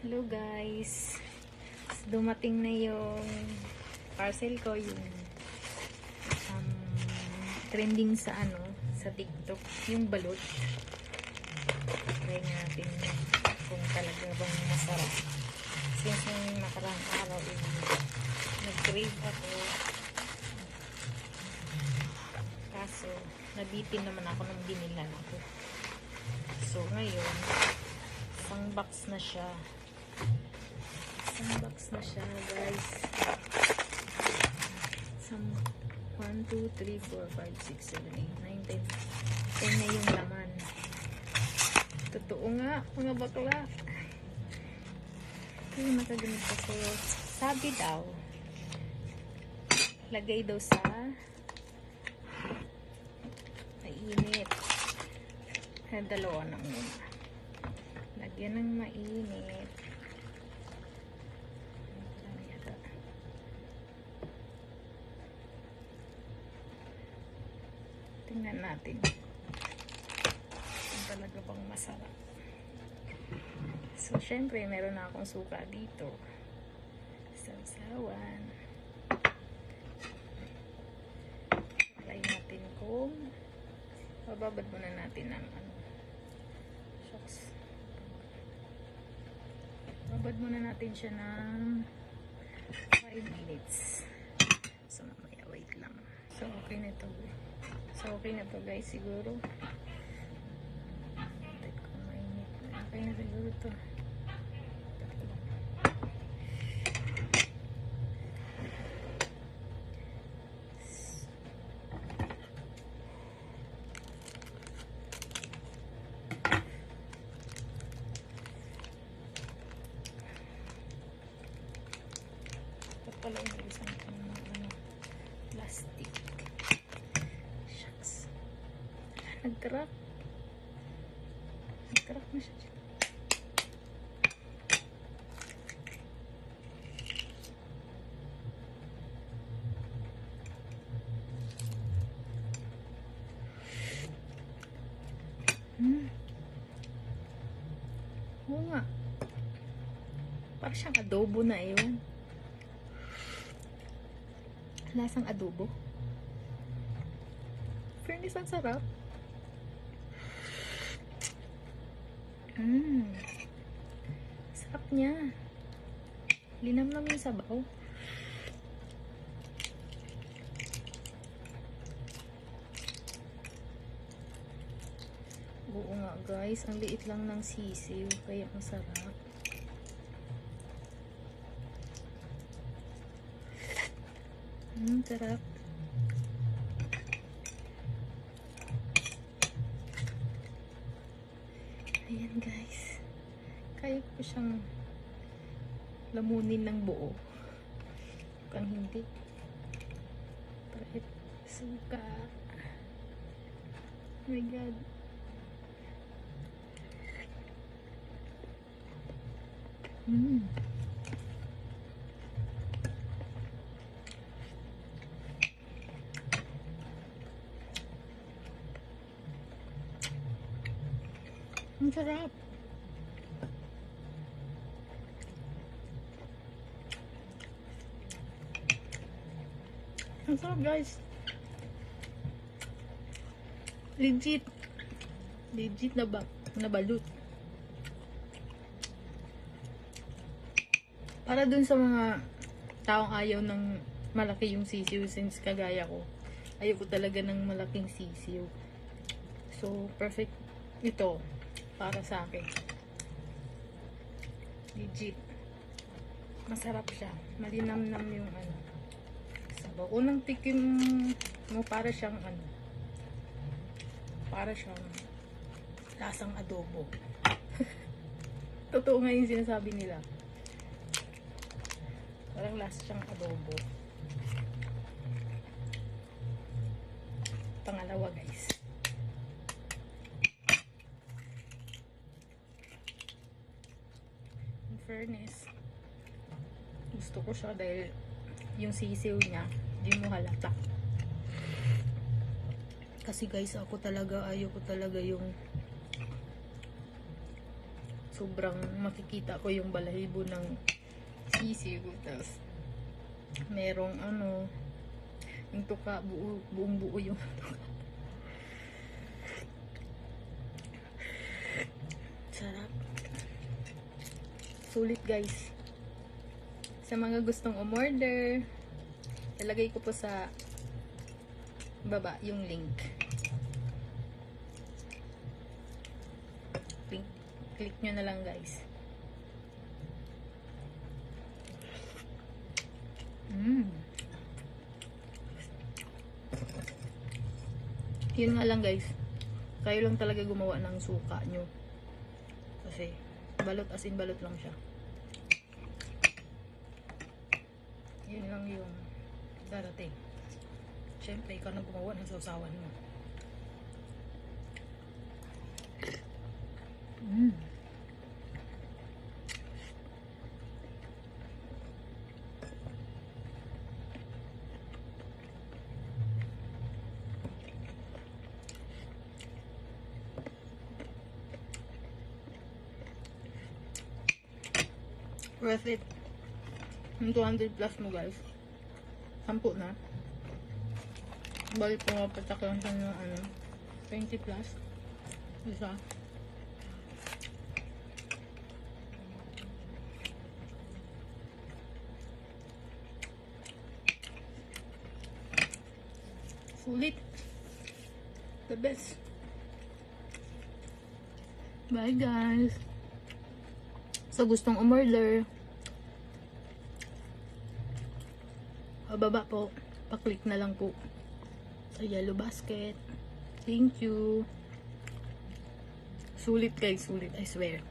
Hello guys, dumating na yung parcel ko, yung trending sa sa TikTok, yung balot. Try natin kung talaga bang masarap. Since yung nakarang araw nag-crave ako, kaso nabitin naman ako nung binilan ako. So ngayon, isang box na siya. Isang box na siya, guys. 1, 2, 3, 4, 5, 6, 7, 8, 9, 10. 10 na yung laman. Totoo nga, mga bakla. Kaya nakaganit ako. Sabi daw, lagay daw sa mainit. Kaya dalawa na muna. Lagyan ng mainit. Tingnan natin kung talaga bang masarap. So, syempre, meron na akong suka dito. Sawsawan. Try natin kung bababad muna natin ng shucks. Babad muna natin siya ng 5 minutes. So, mamaya, wait lang. So, okay na ito. Okay na to guys, siguro. Okay na siguro to. Ito pala yung isang plastic. Nag-crack. Nag-crack na siya dyan. Oo nga. Parang siyang adobo na yun. Lasang adobo. Fairness, ang sarap. Sarap niya. Linamnam yung sabaw. Oo nga guys, ang liit lang ng sisiw, kaya ang sarap. Sarap. Ayan guys, kaya ko siyang lamunin ng buo. Kung hindi, kahit suka. Oh my god. Ang sarap. Ang sarap guys. Legit. Legit na balut. Para dun sa mga taong ayaw ng malaki yung sisiw, since kagaya ko, ayaw ko talaga ng malaking sisiw. So, perfect ito para sa akin. Legit. Masarap siya. Malinamnam yung sabaw. Unang tikim mo, para siyang para siyang lasang adobo. Totoo nga yung sinasabi nila. Parang lasa siyang adobo. Pangalawa guys. In fairness, gusto ko siya dahil yung sisiw niya, di mo halata. Kasi guys, ayaw ko talaga yung sobrang makikita ko yung balahibo ng sisiw. Tapos merong ano, yung tuka, buong buo yung tuka. Sarap. Sulit guys. Sa mga gustong umorder, ilagay ko po sa baba yung link. Click nyo na lang guys. Yun nga lang guys, kayo lang talaga gumawa ng suka nyo, kasi balot, as in balot lang siya. Yun lang yung darating. Siyempre ikaw na gumawa ng sausawan mo. Worth it. Yung 200 plus mo guys. 10 na. Balik ko patak lang siya ng ano, 20 plus. Isa. Sulit. The best. Bye guys. Sa gustong umorder, baba po, pa-click na lang po sa yellow basket. Thank you. Sulit guys, sulit, I swear.